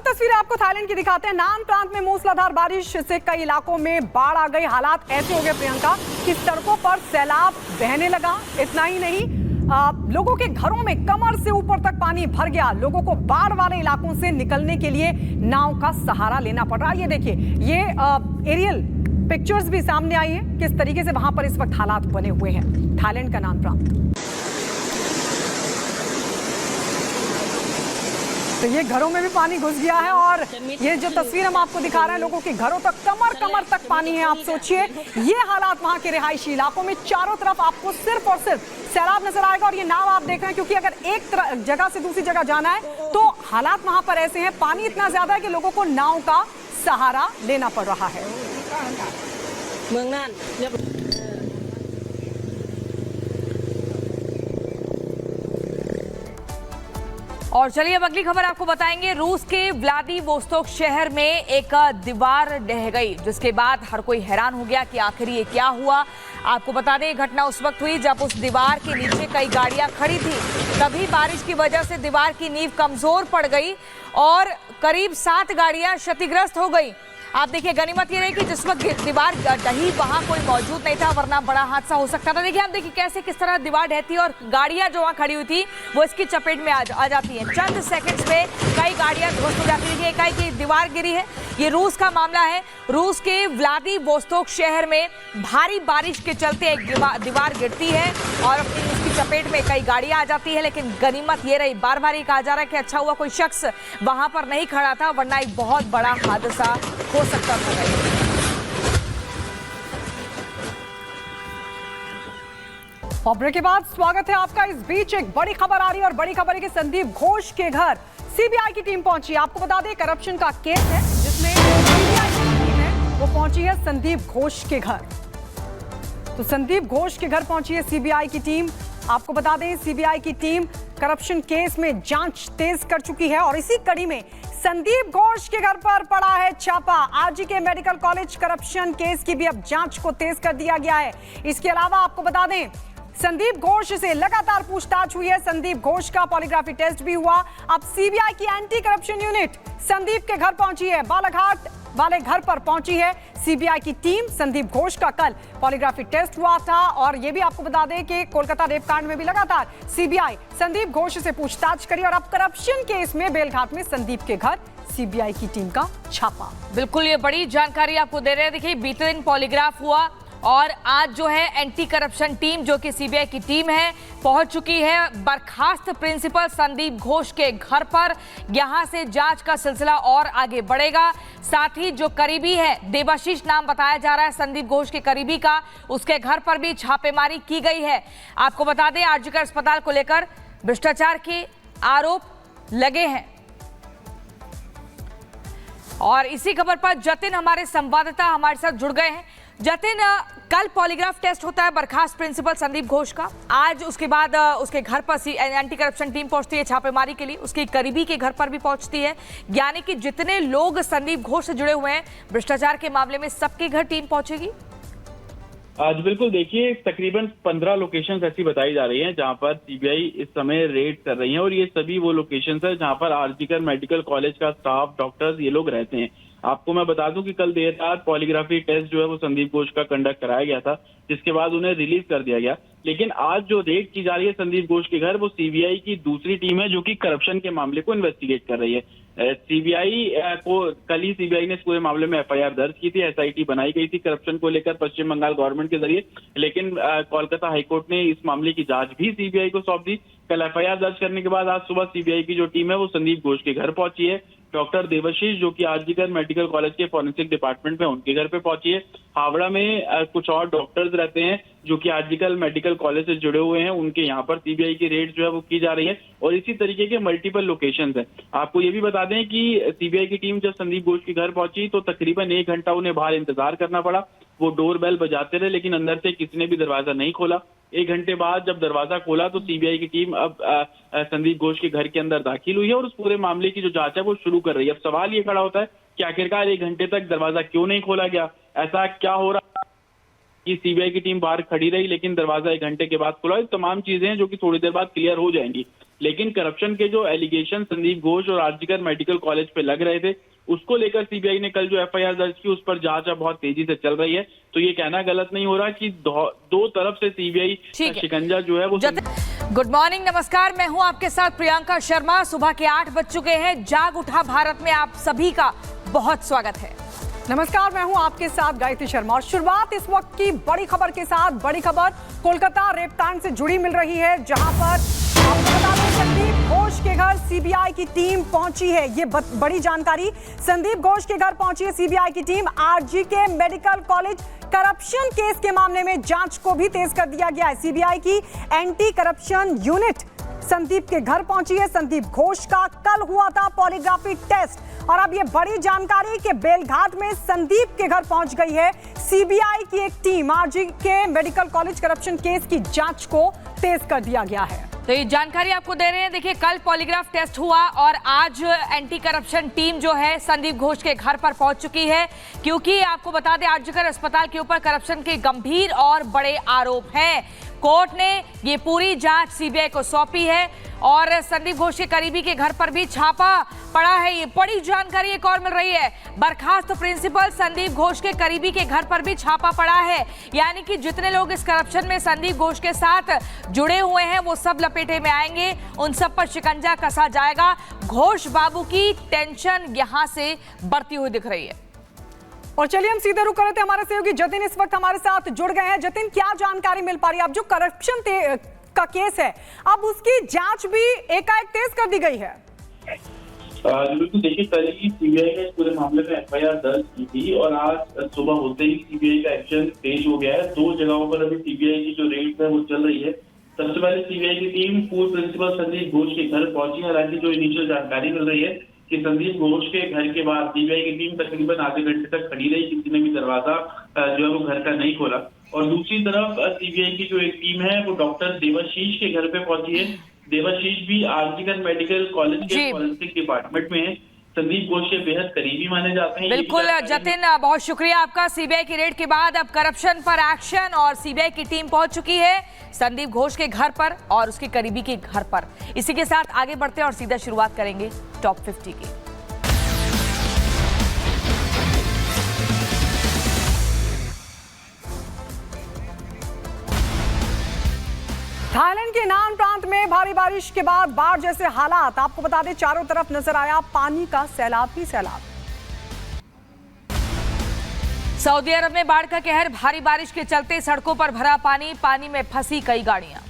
तस्वीरें आपको थाईलैंड की दिखाते हैं। नान प्रांत में मूसलाधार बारिश से कई इलाकों में बाढ़ आ गई। हालात ऐसे हो गए प्रियंका कि सड़कों पर सैलाब बहने लगा। इतना ही नहीं, लोगों के घरों में कमर से ऊपर तक पानी भर गया। लोगों को बाढ़ वाले इलाकों से निकलने के लिए नाव का सहारा लेना पड़ रहा है। ये देखिए, ये एरियल पिक्चर्स भी सामने आई है किस तरीके से वहां पर इस वक्त हालात बने हुए हैं थाईलैंड का नान प्रांत। तो ये घरों में भी पानी घुस गया है और ये जो तस्वीर हम आपको दिखा रहे हैं, लोगों के घरों तक कमर तक पानी है। आप सोचिए ये हालात वहां के रिहायशी इलाकों में। चारों तरफ आपको सिर्फ और सिर्फ सैलाब नजर आएगा और ये नाव आप देख रहे हैं, क्योंकि अगर एक जगह से दूसरी जगह जाना है तो हालात वहां पर ऐसे हैं। पानी इतना ज्यादा है कि लोगों को नाव का सहारा लेना पड़ रहा है। और चलिए अब अगली खबर आपको बताएंगे। रूस के व्लादिवोस्तोक शहर में एक दीवार ढह गई, जिसके बाद हर कोई हैरान हो गया कि आखिर ये क्या हुआ। आपको बता दें, घटना उस वक्त हुई जब उस दीवार के नीचे कई गाड़ियां खड़ी थी। तभी बारिश की वजह से दीवार की नींव कमजोर पड़ गई और करीब 7 गाड़ियां क्षतिग्रस्त हो गई। आप देखिए, गनीमत ये रही कि जिस वक्त दीवार ढही वहां कोई मौजूद नहीं था, वरना बड़ा हादसा हो सकता था। देखिए, आप देखिए कैसे किस तरह दीवार ढहती है और गाड़ियां जो वहां खड़ी हुई थी वो इसकी चपेट में आ जाती हैं। चंद सेकंड्स में कई गाड़ियां ध्वस्त हो जाती है। एकाएक की दीवार गिरी है। ये रूस का मामला है। रूस के व्लादिवोस्तोक शहर में भारी बारिश के चलते एक दीवार गिरती है और अपनी उसकी चपेट में कई गाड़ियां आ जाती है। लेकिन गनीमत ये रही, बार बार ये कहा जा रहा है कि अच्छा हुआ कोई शख्स वहां पर नहीं खड़ा था, वरना एक बहुत बड़ा हादसा हो सकता था। खबरों के बाद स्वागत है आपका। इस बीच एक बड़ी खबर आ रही है और बड़ी खबर है कि संदीप घोष के घर सीबीआई की टीम पहुंची। आपको बता दें, करप्शन का केस है जिसमें सीबीआई की टीम है वो पहुंची है संदीप घोष के घर। तो संदीप घोष के घर पहुंची है सीबीआई की टीम। आपको बता दें, सीबीआई की टीम करप्शन केस में जांच तेज कर चुकी है और इसी कड़ी में संदीप घोष के घर पर पड़ा है छापा। RGK medical college corruption case की भी अब जांच को तेज कर दिया गया है। इसके अलावा आपको बता दें, संदीप घोष से लगातार पूछताछ हुई है। संदीप घोष का पॉलीग्राफी टेस्ट भी हुआ। अब सीबीआई की एंटी करप्शन यूनिट संदीप के घर पहुंची है। बालाघाट वाले घर पर पहुंची है सीबीआई की टीम। संदीप घोष का कल पॉलीग्राफी टेस्ट हुआ था और यह भी आपको बता दें कि कोलकाता रेपकांड में भी लगातार सीबीआई संदीप घोष से पूछताछ करी और अब करप्शन केस में बेलघाट में संदीप के घर सीबीआई की टीम का छापा। बिल्कुल, ये बड़ी जानकारी आपको दे रहे हैं। देखिए, बीते दिन पॉलीग्राफ हुआ और आज जो है एंटी करप्शन टीम, जो कि सीबीआई की टीम है, पहुंच चुकी है बर्खास्त प्रिंसिपल संदीप घोष के घर पर। यहां से जांच का सिलसिला और आगे बढ़ेगा। साथ ही जो करीबी है, देवाशीष नाम बताया जा रहा है संदीप घोष के करीबी का, उसके घर पर भी छापेमारी की गई है। आपको बता दें, आरजीकर अस्पताल को लेकर भ्रष्टाचार के आरोप लगे हैं। और इसी खबर पर जतिन हमारे संवाददाता हमारे साथ जुड़ गए हैं। जतिन, कल पॉलीग्राफ टेस्ट होता है बर्खास्त प्रिंसिपल संदीप घोष का। आज उसके बाद उसके घर पर एंटी करप्शन टीम पहुंचती है छापेमारी के लिए। उसके करीबी के घर पर भी पहुंचती है। यानी कि जितने लोग संदीप घोष से जुड़े हुए हैं भ्रष्टाचार के मामले में, सबके घर टीम पहुंचेगी। आज बिल्कुल, देखिए, तकरीबन 15 लोकेशंस ऐसी बताई जा रही हैं जहां पर सीबीआई इस समय रेड कर रही है और ये सभी वो लोकेशंस है जहां पर आरजीकर मेडिकल कॉलेज का स्टाफ, डॉक्टर्स, ये लोग रहते हैं। आपको मैं बता दूं कि कल देर रात पॉलीग्राफी टेस्ट जो है वो संदीप घोष का कंडक्ट कराया गया था, जिसके बाद उन्हें रिलीज कर दिया गया। लेकिन आज जो रेड की जा रही है संदीप घोष के घर, वो सीबीआई की दूसरी टीम है जो कि करप्शन के मामले को इन्वेस्टिगेट कर रही है। सीबीआई को कल ही सीबीआई ने इस पूरे मामले में एफआईआर दर्ज की थी। एसआईटी बनाई गई थी करप्शन को लेकर पश्चिम बंगाल गवर्नमेंट के जरिए, लेकिन कोलकाता हाईकोर्ट ने इस मामले की जांच भी सीबीआई को सौंप दी। कल एफआईआर दर्ज करने के बाद आज सुबह सीबीआई की जो टीम है वो संदीप घोष के घर पहुंची है। डॉक्टर देवाशीष, जो कि आरजीकर मेडिकल कॉलेज के फॉरेंसिक डिपार्टमेंट में, उनके घर पे पहुंची है। हावड़ा में कुछ और डॉक्टर्स रहते हैं जो कि आरजीकर मेडिकल कॉलेज से जुड़े हुए हैं, उनके यहाँ पर सीबीआई की रेड जो है वो की जा रही है और इसी तरीके के मल्टीपल लोकेशंस हैं। आपको ये भी बता दें कि सीबीआई की टीम जब संदीप घोष के घर पहुंची तो तकरीबन 1 घंटा उन्हें बाहर इंतजार करना पड़ा। वो डोर बेल बजाते रहे लेकिन अंदर से किसी ने भी दरवाजा नहीं खोला। 1 घंटे बाद जब दरवाजा खोला तो सीबीआई की टीम अब संदीप घोष के घर के अंदर दाखिल हुई है और उस पूरे मामले की जो जांच है वो शुरू कर रही है। अब सवाल ये खड़ा होता है कि आखिरकार 1 घंटे तक दरवाजा क्यों नहीं खोला गया? ऐसा क्या हो रहा कि सीबीआई की टीम बाहर खड़ी रही लेकिन दरवाजा 1 घंटे के बाद खुला? तमाम चीजें हैं जो कि थोड़ी देर बाद क्लियर हो जाएंगी। लेकिन करप्शन के जो एलिगेशन संदीप घोष और आरजीकर मेडिकल कॉलेज पे लग रहे थे, उसको लेकर सीबीआई ने कल जो एफआईआर दर्ज की, उस पर जांच अब बहुत तेजी से चल रही है। तो ये कहना गलत नहीं हो रहा कि दो तरफ से सीबीआई का शिकंजा जो है वो। गुड मॉर्निंग, नमस्कार, मैं हूं आपके साथ प्रियंका शर्मा। सुबह के 8 बज चुके हैं। जाग उठा भारत में आप सभी का बहुत स्वागत है। नमस्कार, मैं हूं आपके साथ गायत्री शर्मा और शुरुआत इस वक्त की बड़ी खबर के साथ। बड़ी खबर कोलकाता रेपकांड से जुड़ी मिल रही है, जहां पर आपको बता दें संदीप घोष के घर सीबीआई की टीम पहुंची है। ये बड़ी जानकारी, संदीप घोष के घर पहुंची है सीबीआई की team. RGK medical college corruption case के मामले में जांच को भी तेज कर दिया गया है। सीबीआई की एंटी करप्शन यूनिट संदीप के घर पहुंची है। संदीप घोष का कल हुआ था पॉलीग्राफी टेस्ट और अब ये बड़ी जानकारी कि बेलघाट में संदीप के घर पहुंच गई है सीबीआई की एक team. RGK medical college corruption case की जांच को तेज कर दिया गया है। तो ये जानकारी आपको दे रहे हैं। देखिए, कल पॉलीग्राफ टेस्ट हुआ और आज एंटी करप्शन टीम जो है संदीप घोष के घर पर पहुंच चुकी है, क्योंकि आपको बता दें आरजीकर अस्पताल के ऊपर करप्शन के गंभीर और बड़े आरोप हैं। कोर्ट ने ये पूरी जांच सीबीआई को सौंपी है और संदीप घोष के करीबी के घर पर भी छापा पड़ा है। ये बड़ी जानकारी एक और मिल रही है, बर्खास्त प्रिंसिपल संदीप घोष के करीबी के घर पर भी छापा पड़ा है। यानी कि जितने लोग इस करप्शन में संदीप घोष के साथ जुड़े हुए हैं वो सब लपेटे में आएंगे, उन सब पर शिकंजा कसा जाएगा। घोष बाबू की टेंशन यहां से बढ़ती हुई दिख रही है। और चलिए हम सीधे रुक कर रहे थे, हमारे सहयोगी जतिन इस वक्त हमारे साथ जुड़ गए हैं। जतिन, क्या जानकारी मिल पा रही है? अब जो करप्शन का केस है, अब उसकी जांच भी एकाएक तेज कर दी गई है। बिल्कुल, देखिए कल ही सीबीआई ने इस पूरे मामले में एफआईआर दर्ज की थी और आज सुबह होते ही सीबीआई का एक्शन तेज हो गया है। 2 जगहों पर अभी सीबीआई की जो रेड है वो चल रही है। सबसे पहले सीबीआई की टीम पूर्व प्रिंसिपल संदीप घोष के घर पहुंची। हालांकि जो इनिशियल जानकारी मिल रही है कि संदीप घोष के घर के बाहर सीबीआई की टीम तकरीबन आधे घंटे तक खड़ी रही, किसी ने भी दरवाजा जो है वो घर का नहीं खोला। और दूसरी तरफ सीबीआई की जो एक टीम है वो डॉक्टर देवाशीष के घर पे पहुंची है। देवाशीष भी आरजीकर मेडिकल कॉलेज के फॉरेंसिक डिपार्टमेंट में संदीप घोष के बेहद करीबी माने जाते हैं। बिल्कुल जतिन, बहुत शुक्रिया आपका। सीबीआई की रेड के बाद अब करप्शन पर एक्शन और सीबीआई की टीम पहुंच चुकी है संदीप घोष के घर पर और उसके करीबी के घर पर। इसी के साथ आगे बढ़ते हैं और सीधा शुरुआत करेंगे टॉप 50 की। थाईलैंड के नान प्रांत में भारी बारिश के बाद बाढ़ जैसे हालात। आपको बता दें चारों तरफ नजर आया पानी का सैलाब ही सैलाब। सऊदी अरब में बाढ़ का कहर, भारी बारिश के चलते सड़कों पर भरा पानी, पानी में फंसी कई गाड़ियां।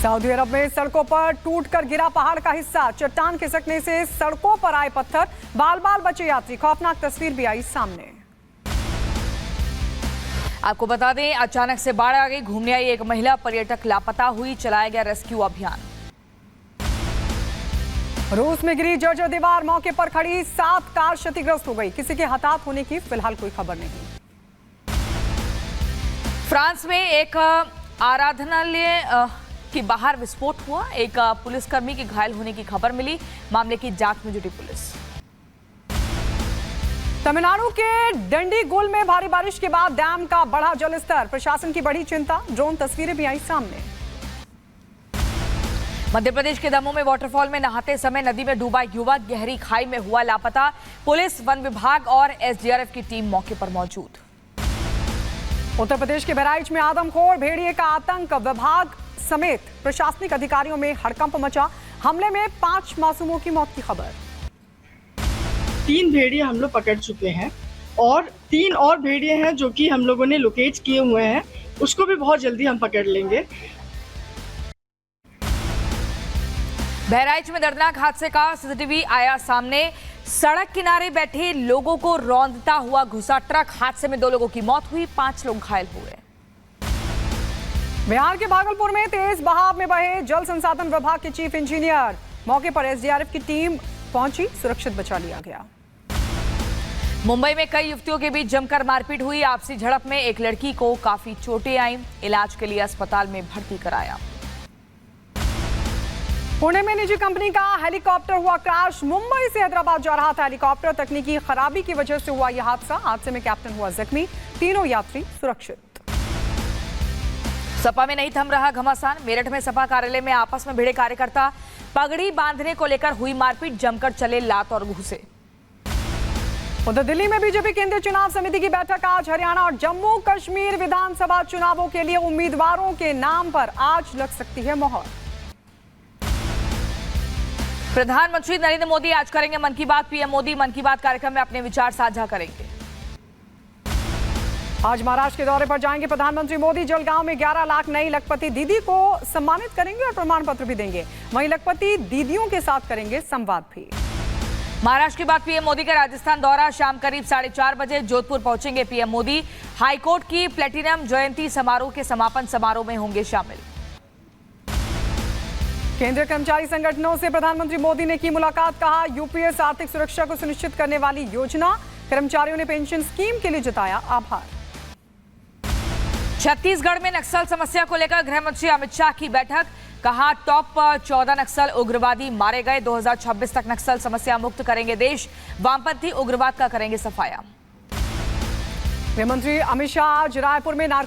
सऊदी अरब में सड़कों पर टूटकर गिरा पहाड़ का हिस्सा, चट्टान खिसकने से सड़कों पर आए पत्थर, बाल बाल बचे यात्री। खौफनाक तस्वीर भी आई सामने। आपको बता दें अचानक से बाढ़ आ गई, घूमने आई एक महिला पर्यटक लापता हुई, चलाया गया रेस्क्यू अभियान। रूस में गिरी जर्जर दीवार, मौके पर खड़ी 7 कार क्षतिग्रस्त हो गई, किसी के हताहत होने की फिलहाल कोई खबर नहीं। फ्रांस में एक आराधनालय के बाहर विस्फोट हुआ, एक पुलिसकर्मी के घायल होने की खबर मिली, मामले की जांच में जुटी पुलिस। तमिलनाडु के डंडीगुल में भारी बारिश के बाद डैम का बढ़ा जलस्तर, प्रशासन की बड़ी चिंता, ड्रोन तस्वीरें भी आई सामने। मध्य प्रदेश के दमोह में वाटरफॉल में नहाते समय नदी में डूबा युवक गहरी खाई में हुआ लापता, पुलिस, वन विभाग और एसडीआरएफ की टीम मौके पर मौजूद। उत्तर प्रदेश के बहराइच में आदमखोर भेड़िए का आतंक, विभाग समेत प्रशासनिक अधिकारियों में हड़कंप मचा, हमले में 5 मासूमों की मौत की खबर। 3 भेड़िए हम लोग पकड़ चुके हैं और 3 और भेड़िए हैं जो कि हम लोगों ने लोकेट किए हुए हैं, उसको भी बहुत जल्दी हम पकड़ लेंगे। बहराइच में दर्दनाक हादसे का सीसीटीवी आया सामने, सड़क किनारे बैठे लोगों को रौंदता हुआ घुसा ट्रक, हादसे में 2 लोगों की मौत हुई, 5 लोग घायल हुए। बिहार के भागलपुर में तेज बहाव में बहे जल संसाधन विभाग के चीफ इंजीनियर, मौके पर एसडीआरएफ की टीम पहुंची, सुरक्षित बचा लिया गया। मुंबई में कई युवतियों के बीच जमकर मारपीट हुई, आपसी झड़प में एक लड़की को काफी चोटें आईं, इलाज के लिए अस्पताल में भर्ती कराया। पुणे में निजी कंपनी का हेलीकॉप्टर हुआ क्रैश, मुंबई से हैदराबाद जा रहा था हेलीकॉप्टर, तकनीकी खराबी की वजह से हुआ यह हादसा, हादसे में कैप्टन हुआ जख्मी, तीनों यात्री सुरक्षित। सपा में नहीं थम रहा घमासान। मेरठ में सपा कार्यालय में आपस में भिड़े कार्यकर्ता। पगड़ी बांधने को लेकर हुई मारपीट, जमकर चले लात और घूंसे। उधर दिल्ली में बीजेपी केंद्रीय चुनाव समिति की बैठक आज। हरियाणा और जम्मू कश्मीर विधानसभा चुनावों के लिए उम्मीदवारों के नाम पर आज लग सकती है मोहर। प्रधानमंत्री नरेंद्र मोदी आज करेंगे मन की बात। पीएम मोदी मन की बात कार्यक्रम में अपने विचार साझा करेंगे। आज महाराष्ट्र के दौरे पर जाएंगे प्रधानमंत्री मोदी। जलगांव में 11 लाख नई लखपति दीदी को सम्मानित करेंगे और प्रमाण पत्र भी देंगे। वहीं लखपति दीदियों के साथ करेंगे संवाद भी। महाराष्ट्र के बाद पीएम मोदी का राजस्थान दौरा। शाम करीब 4:30 बजे जोधपुर पहुंचेंगे पीएम मोदी। हाईकोर्ट की प्लेटिनम जयंती समारोह के समापन समारोह में होंगे शामिल। केंद्रीय कर्मचारी संगठनों से प्रधानमंत्री मोदी ने की मुलाकात। कहा, यूपीएस आर्थिक सुरक्षा को सुनिश्चित करने वाली योजना। कर्मचारियों ने पेंशन स्कीम के लिए जताया आभार। छत्तीसगढ़ में नक्सल समस्या को लेकर गृह मंत्री अमित शाह की बैठक। कहा, टॉप 14 नक्सल उग्रवादी मारे गए। 2026 तक नक्सल समस्या मुक्त करेंगे देश। वामपंथी उग्रवाद का करेंगे सफाया। गृह मंत्री अमित शाह आज रायपुर में नार्को